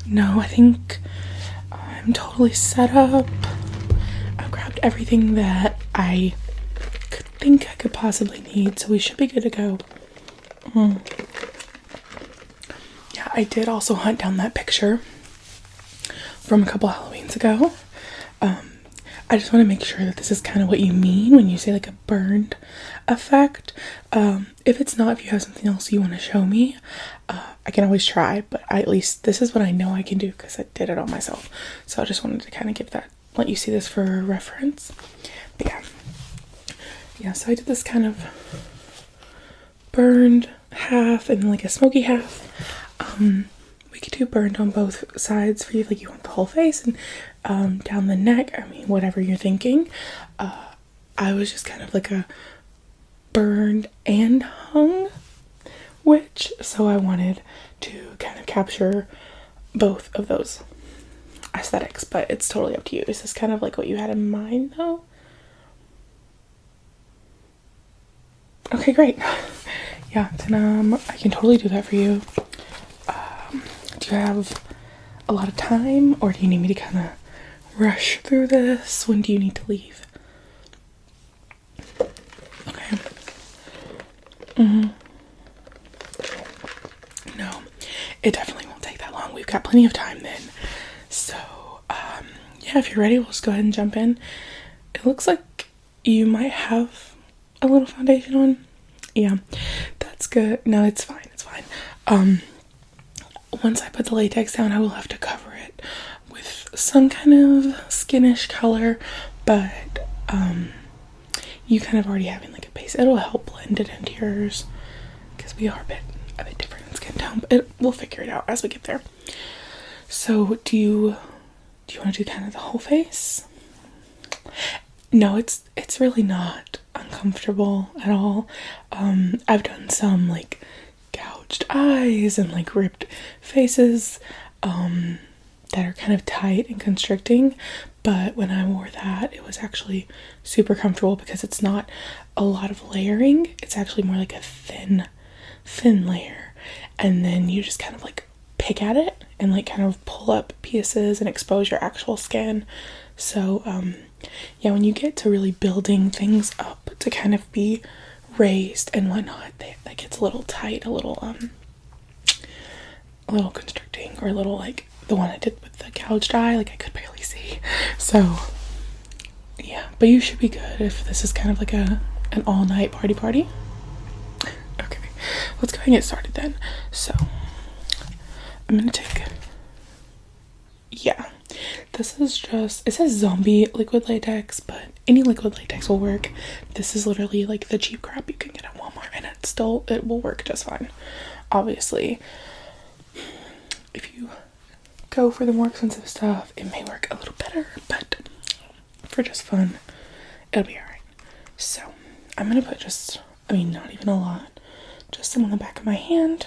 No, I think I'm totally set up. I've grabbed everything that I could think I could possibly need, so we should be good to go. Yeah, I did also hunt down that picture from a couple Halloweens ago. I just want to make sure that this is kind of what you mean when you say like a burned effect. If it's not, if you have something else you want to show me, I can always try, but at least this is what I know I can do because I did it on myself. So I just wanted to kind of give that, let you see this for reference. But yeah, so I did this kind of burned half and like a smoky half. We could do burned on both sides for you, like you want the whole face and down the neck. I mean, whatever you're thinking. I was just kind of like a burned and hung witch, so I wanted to kind of capture both of those aesthetics, but it's totally up to you. Is this kind of like what you had in mind though? Okay, great. Yeah, then I can totally do that for you. Do you have a lot of time, or do you need me to kind of rush through this? When do you need to leave? Okay. No, it definitely won't take that long. We've got plenty of time then. So, yeah, if you're ready, we'll just go ahead and jump in. It looks like you might have a little foundation on. Yeah, that's good. No, it's fine. It's fine. Once I put the latex down, I will have to cover it with some kind of skinish color, but you kind of already having like a base, it'll help blend it into yours because we are a bit different in skin tone, but we'll figure it out as we get there. So do you want to do kind of the whole face? No, it's really not uncomfortable at all. I've done some like gouged eyes and like ripped faces that are kind of tight and constricting, but when I wore that, it was actually super comfortable because it's not a lot of layering. It's actually more like a thin layer, and then you just kind of like pick at it and like kind of pull up pieces and expose your actual skin. So yeah, when you get to really building things up to kind of be raised and whatnot, that gets a little tight, a little constricting, or a little like the one I did with the gouged eye, like I could barely see. So yeah, but you should be good if this is kind of like an all-night party. Okay, let's go ahead and get started then. So I'm gonna take, yeah, this is just, it says zombie liquid latex, but any liquid latex will work. This is literally like the cheap crap you can get at Walmart, and it will work just fine. Obviously, if you go for the more expensive stuff, it may work a little better, but for just fun, it'll be alright. So I'm gonna put not even a lot, just some on the back of my hand,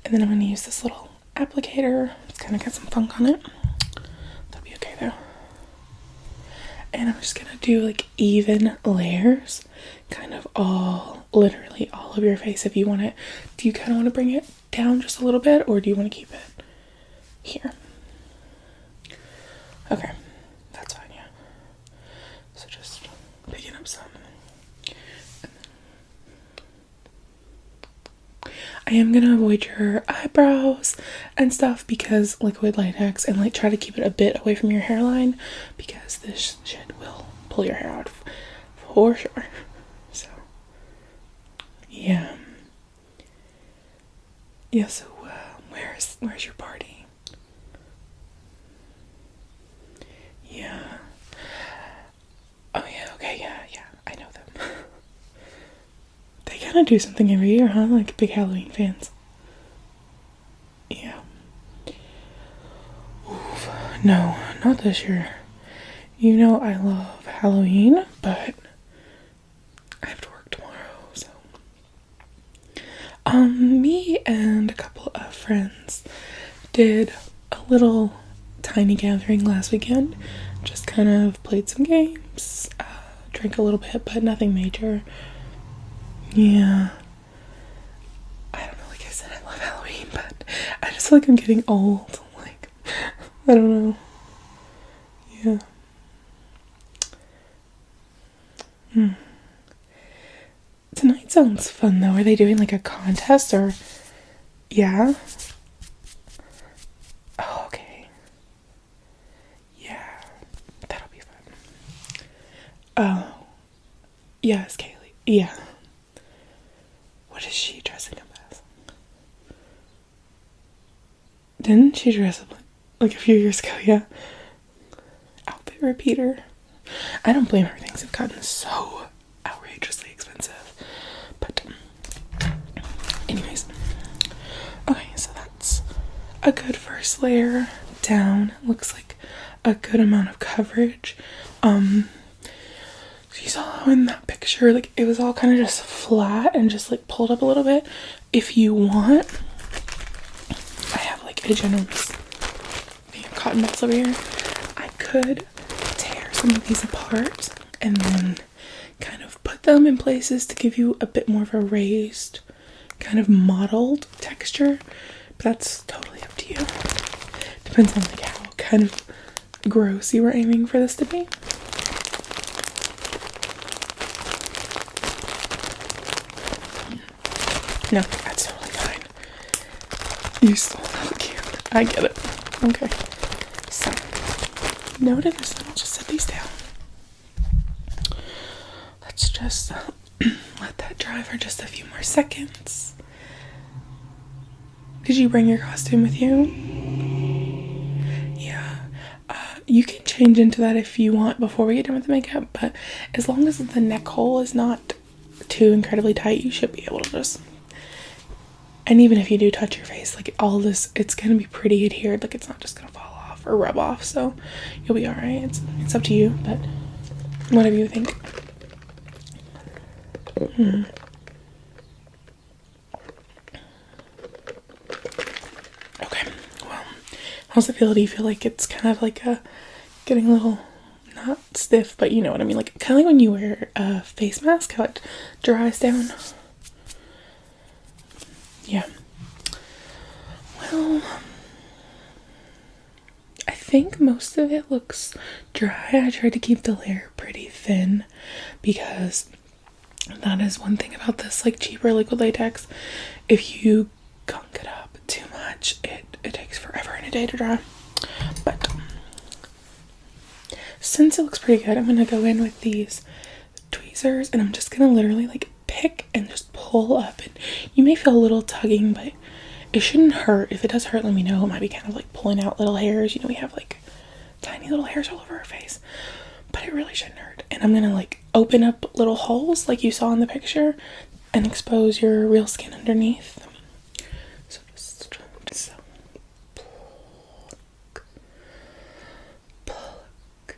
and then I'm gonna use this little applicator. It's kind of got some funk on it. That'll be okay though. And I'm just gonna do like even layers, kind of literally all of your face. If you want it, do you kind of want to bring it down just a little bit, or do you want to keep it here? Okay, that's fine, yeah. So just picking up some. I am gonna avoid your eyebrows and stuff because liquid latex, and like try to keep it a bit away from your hairline because this shit will pull your hair out for sure. So yeah. So where's your party? Yeah. Oh yeah, okay, yeah, I know them. They kind of do something every year, huh? Like big Halloween fans. Yeah. Oof. No, not this year. You know I love Halloween, but I have to work tomorrow, so. Me and a couple of friends did a little tiny gathering last weekend. Just kind of played some games, drank a little bit, but nothing major. Yeah. I don't know, like I said, I love Halloween, but I just feel like I'm getting old. Like, I don't know. Yeah. Tonight sounds fun though. Are they doing like a contest or? Yeah. Oh, okay. Yeah. That'll be fun. Oh. Yes, Kaylee. Yeah. What is she dressing up as? Didn't she dress up like a few years ago? Yeah. Outfit repeater. I don't blame her. Things have gotten so outrageously expensive. But, anyways. Okay, so that's a good first layer down. Looks like a good amount of coverage. So you saw in that picture, like it was all kind of just flat and just like pulled up a little bit. If you want, I have like a generous cotton balls over here. I could tear some of these apart and then kind of put them in places to give you a bit more of a raised, kind of mottled texture, but that's totally up to you. Depends on like how kind of gross you were aiming for this to be. No, that's totally fine. You still look cute. I get it. Okay. So, noted this. I'll just set these down. Let's just let that dry for just a few more seconds. Did you bring your costume with you? Yeah. You can change into that if you want before we get done with the makeup, but as long as the neck hole is not too incredibly tight, you should be able to just... And even if you do touch your face, like all this, it's gonna be pretty adhered. Like it's not just gonna fall off or rub off, so you'll be all right. It's up to you, but whatever you think. Okay. Well, how's it feel? Do you feel like it's kind of like getting a little not stiff, but you know what I mean? Like kind of like when you wear a face mask, how it dries down. Yeah. Well, I think most of it looks dry. I tried to keep the layer pretty thin because that is one thing about this like cheaper liquid latex. If you gunk it up too much, it takes forever and a day to dry. But since it looks pretty good, I'm gonna go in with these tweezers and I'm just gonna literally like pick and just pull up, and you may feel a little tugging, but it shouldn't hurt. If it does hurt, let me know. It might be kind of like pulling out little hairs. You know, we have like tiny little hairs all over our face, but it really shouldn't hurt. And I'm gonna like open up little holes like you saw in the picture and expose your real skin underneath. So just so pluck, pluck,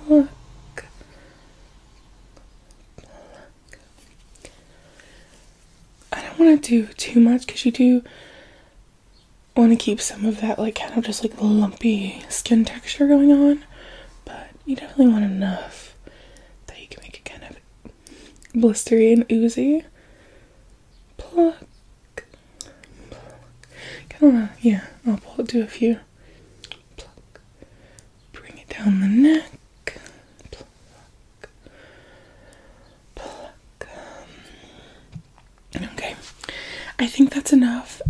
pluck. I don't want to do too much because you do want to keep some of that like kind of just like lumpy skin texture going on, but you definitely want enough that you can make it kind of blistery and oozy. Pluck, pluck. Kind of, yeah, I'll do a few. Pluck. Bring it down the neck. Pluck. Pluck. Okay, I think that's enough.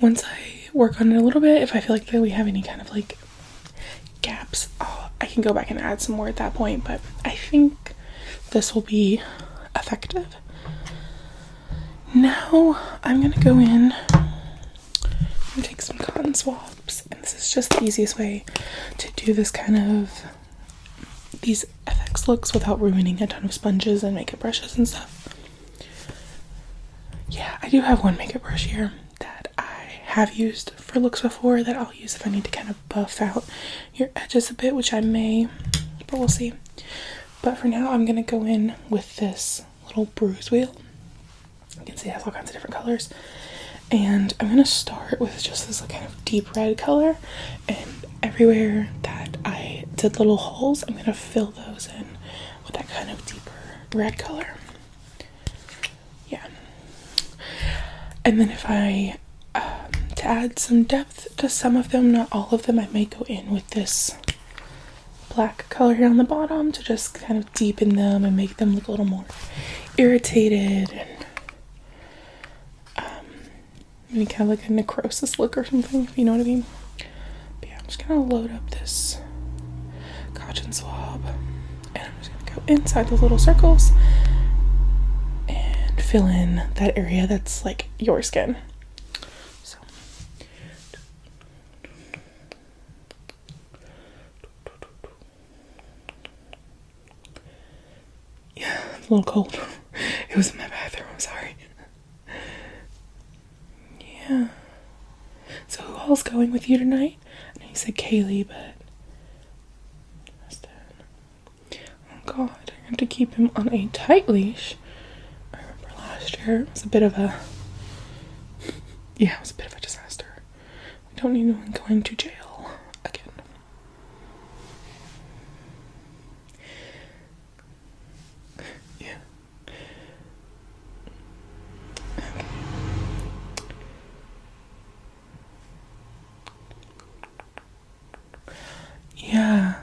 Once I work on it a little bit, if I feel like that we have any kind of like gaps, I can go back and add some more at that point, but I think this will be effective. Now I'm gonna go in and take some cotton swabs, and this is just the easiest way to do this kind of these FX looks without ruining a ton of sponges and makeup brushes and stuff. Yeah, I do have one makeup brush here that I have used for looks before that I'll use if I need to kind of buff out your edges a bit, which I may, but we'll see. But for now, I'm gonna go in with this little bruise wheel. You can see it has all kinds of different colors, and I'm gonna start with just this like kind of deep red color, and everywhere that I did little holes, I'm gonna fill those in with that kind of deeper red color. Yeah. And then if I, to add some depth to some of them, not all of them, I may go in with this black color here on the bottom to just kind of deepen them and make them look a little more irritated and maybe kind of like a necrosis look or something, if you know what I mean. But yeah, I'm just gonna load up this cotton swab and I'm just gonna go inside the little circles and fill in that area that's like your skin. So yeah, it's a little cold. It was in my bathroom, I'm sorry. Yeah. So who all's going with you tonight? I know you said Kaylee, but oh god, I have to keep him on a tight leash. I remember last year it was a bit of a disaster. We don't need anyone going to jail again. Yeah. Okay. Yeah.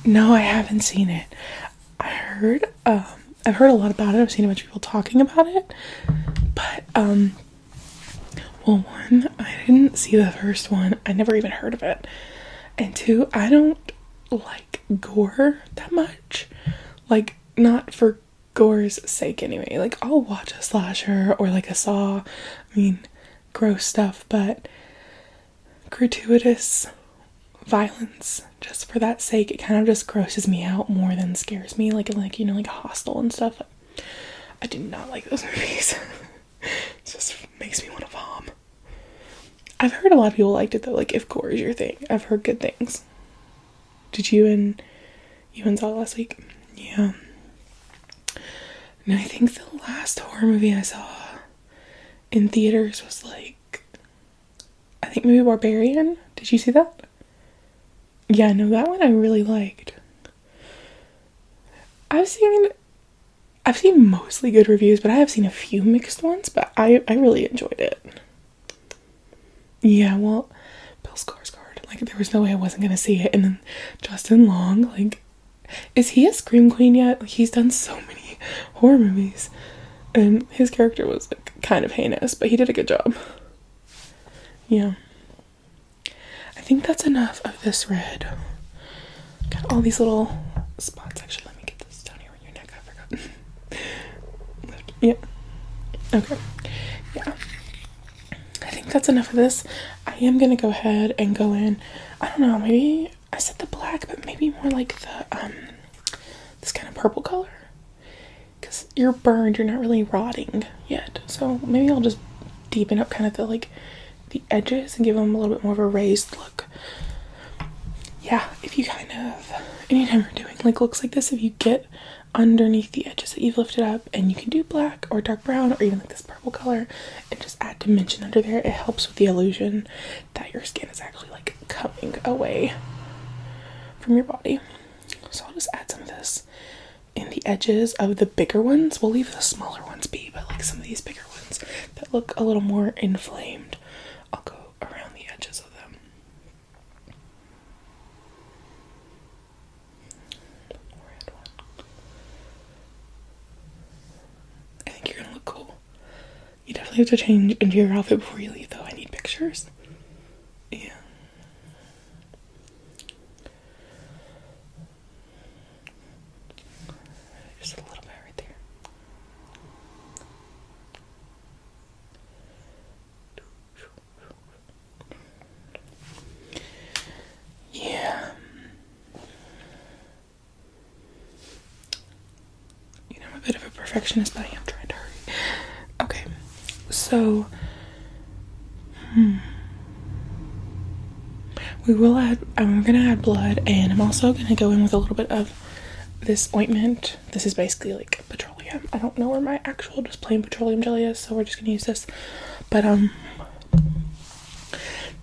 No, I haven't seen it. I've heard a lot about it. I've seen a bunch of people talking about it. But, well, one, I didn't see the first one. I never even heard of it. And two, I don't like gore that much. Like, not for gore's sake anyway. Like, I'll watch a slasher or like a Saw. I mean, gross stuff, but gratuitous violence just for that sake, it kind of just grosses me out more than scares me, like you know, like Hostel and stuff. I do not like those movies. It just makes me want to vom. I've heard a lot of people liked it though, like if gore is your thing. I've heard good things. Did you and saw it last week? Yeah. And I think the last horror movie I saw in theaters was like, I think maybe Barbarian. Did you see that? Yeah, no, that one I really liked. I've seen mostly good reviews, but I have seen a few mixed ones, but I really enjoyed it. Yeah, well, Bill Skarsgård, like, there was no way I wasn't gonna see it, and then Justin Long, like, is he a Scream Queen yet? Like, he's done so many horror movies, and his character was, like, kind of heinous, but he did a good job. Yeah. I think that's enough of this red. Got all these little spots. Actually, let me get this down here on your neck. I forgot. Yeah. Okay. Yeah. I think that's enough of this. I am gonna go ahead and go in. I don't know. Maybe I said the black, but maybe more like the this kind of purple color. Because you're burned. You're not really rotting yet. So maybe I'll just deepen up kind of the edges and give them a little bit more of a raised look. Yeah, if you kind of, anytime you're doing like looks like this, if you get underneath the edges that you've lifted up, and you can do black or dark brown or even like this purple color and just add dimension under there, it helps with the illusion that your skin is actually like coming away from your body. So I'll just add some of this in the edges of the bigger ones. We'll leave the smaller ones be, but like some of these bigger ones that look a little more inflamed, I'll go around the edges of them. I think you're gonna look cool. You definitely have to change into your outfit before you leave though. I need pictures. Yeah. Just a little bit right there. Yeah. You know, I'm a bit of a perfectionist, but I am trying to hurry. Okay, so I'm gonna add blood, and I'm also gonna go in with a little bit of this ointment. This is basically like petroleum. I don't know where my actual just plain petroleum jelly is, so we're just gonna use this. But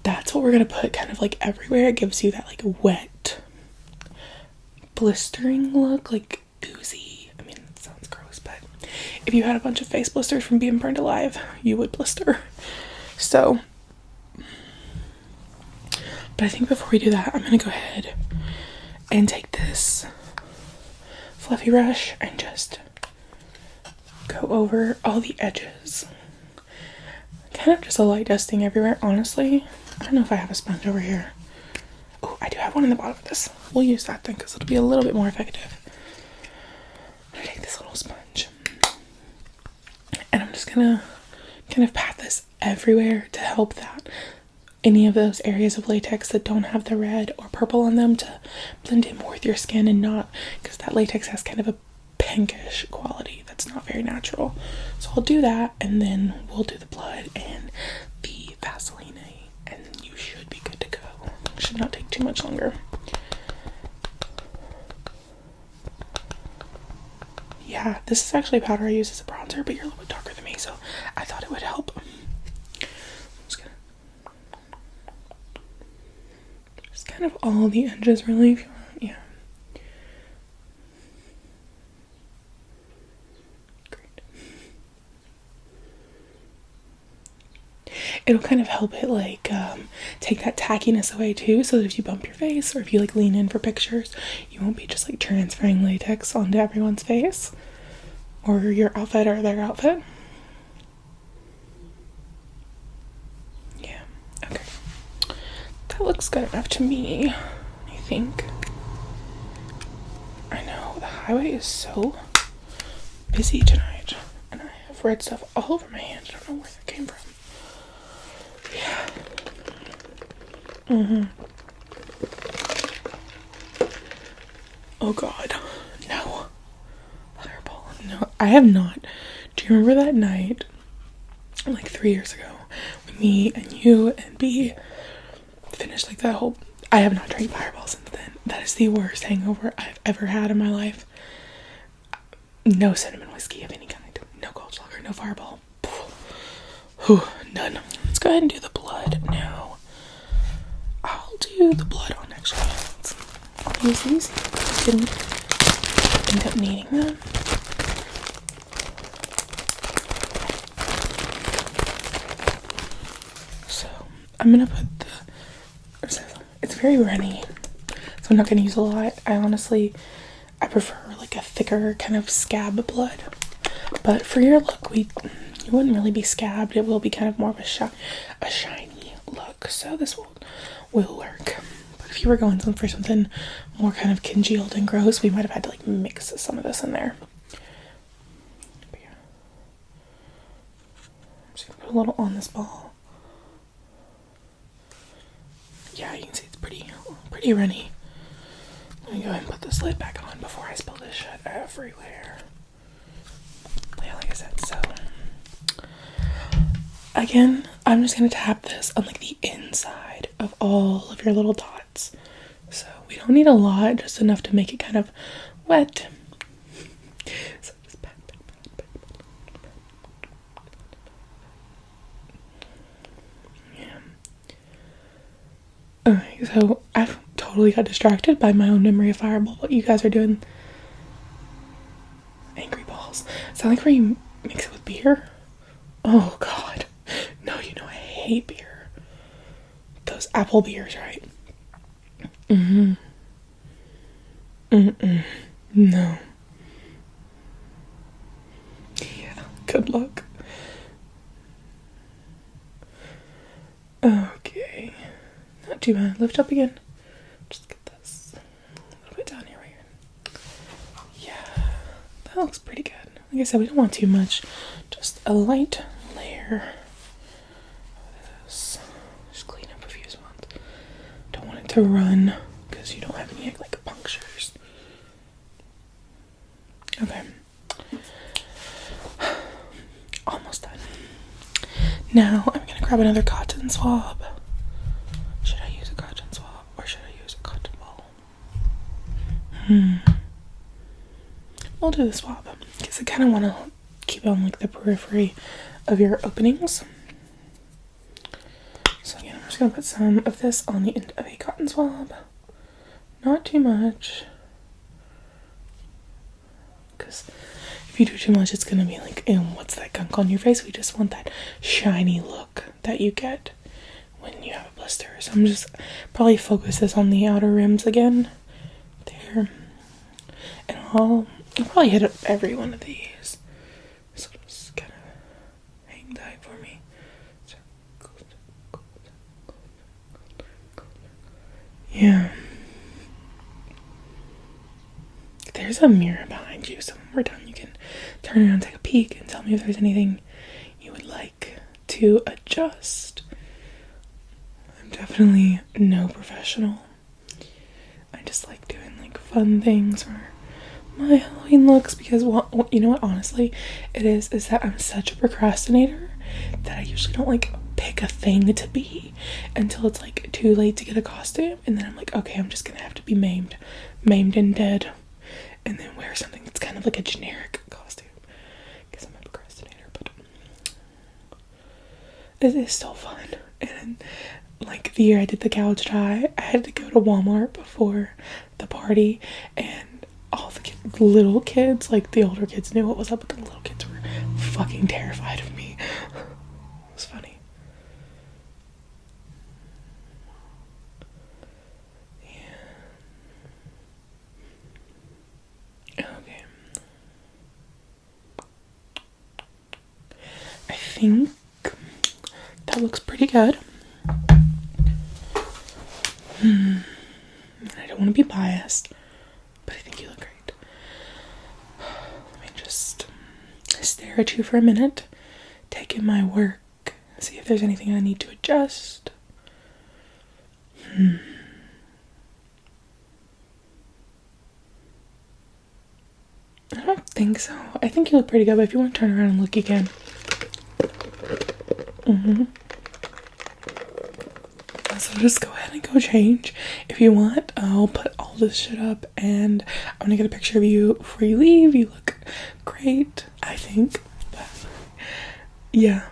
that's what we're gonna put kind of like everywhere. It gives you that like wet, blistering look, like oozy. I mean, it sounds if you had a bunch of face blisters from being burned alive, you would blister. So, but I think before we do that, I'm gonna go ahead and take this fluffy brush and just go over all the edges. Kind of just a light dusting everywhere, honestly. I don't know if I have a sponge over here. Oh, I do have one in the bottom of this. We'll use that then because it'll be a little bit more effective. I'm gonna take this little sponge and I'm just gonna kind of pat this everywhere to help that any of those areas of latex that don't have the red or purple on them to blend in more with your skin, and not, because that latex has kind of a pinkish quality that's not very natural. So I'll do that, and then we'll do the blood and the Vaseline, and you should be good to go. It should not take too much longer. Yeah, this is actually powder I use as a bronzer, but you're a little bit darker than me, so I thought it would help. Just kind of all the edges, really, if you want. Yeah. Great. It'll kind of help it, like, take that tackiness away, too, so that if you bump your face, or if you, like, lean in for pictures, you won't be just, like, transferring latex onto everyone's face, or your outfit, or their outfit. Yeah, okay. That looks good enough to me, I think. I know, the highway is so busy tonight, and I have red stuff all over my hand. I don't know where that came from. Yeah. Oh god, no. Fireball, no. I have not. Do you remember that night, like 3 years ago, when me and you and B finished like that whole... I have not drank Fireball since then. That is the worst hangover I've ever had in my life. No cinnamon whiskey of any kind. No Goldschlager, no Fireball. Whew, none. Let's go ahead and do the blood now. I'll do the blood on extra hands. I'll use these. I didn't end up needing them. So, I'm gonna put the... It's very runny, so I'm not gonna use a lot. I prefer like a thicker kind of scab blood. But for your look, you wouldn't really be scabbed. It will be kind of more of a shiny look. So this will work. But if you were going for something more kind of congealed and gross, we might have had to like mix some of this in there. But yeah. I'm just gonna put a little on this ball. Yeah, you can see it's pretty runny. Let me go ahead and put this lid back on before I spill this shit everywhere. Yeah, like I said, so again, I'm just gonna tap this on like the inside of all of your little dots. So we don't need a lot, just enough to make it kind of wet. So just pat. Yeah. Okay, so I've totally got distracted by my own memory of Fireball. What you guys are doing? Angry balls. Sound like where you mix it with beer? Oh god. No, you know I hate beer. Those apple beers, right? No. Yeah, good luck. Okay. Not too bad. Lift up again. Just get this a little bit down here, right here. Yeah, that looks pretty good. Like I said, we don't want too much. Just a light layer of this. Just clean up a few spots. Don't want it to run because you don't have any like punctures. Okay. Almost done. Now I'm gonna grab another cotton swab. Should I use a cotton swab or should I use a cotton ball? We'll do the swab because I kind of want to keep on like the periphery of your openings. So again, I'm just gonna put some of this on the end of a cotton swab. Not too much, because if you do too much, it's gonna be like, ew, what's that gunk on your face? We just want that shiny look that you get when you have a blister. So I'm just probably focus this on the outer rims again. There. And I'll probably hit up every one of these. So just kind of hang tight for me. Yeah. There's a mirror behind you, so when we're done, you can turn around, take a peek, and tell me if there's anything you would like to adjust. I'm definitely no professional. I just like doing like fun things for my Halloween looks because, well, you know what, honestly, it is that I'm such a procrastinator that I usually don't like pick a thing to be until it's like too late to get a costume, and then I'm like, okay, I'm just gonna have to be maimed and dead, and then wear something that's kind of like a generic costume because I'm a procrastinator. But it is still fun. And like the year I did the gouged eye, I had to go to Walmart before the party, and all the little kids, like the older kids knew what was up, but the little kids were fucking terrified of me. It was funny. Yeah. Okay. I think that looks pretty good. I don't want to be biased, but I think you look great. Let me just stare at you for a minute, take in my work, see if there's anything I need to adjust. I don't think so. I think you look pretty good, but if you want to turn around and look again. So just go ahead and go change. If you want, I'll put all this shit up and I'm gonna get a picture of you before you leave. You look great, I think. But yeah.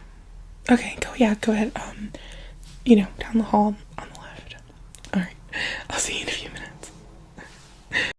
Okay, go ahead. Down the hall on the left. Alright. I'll see you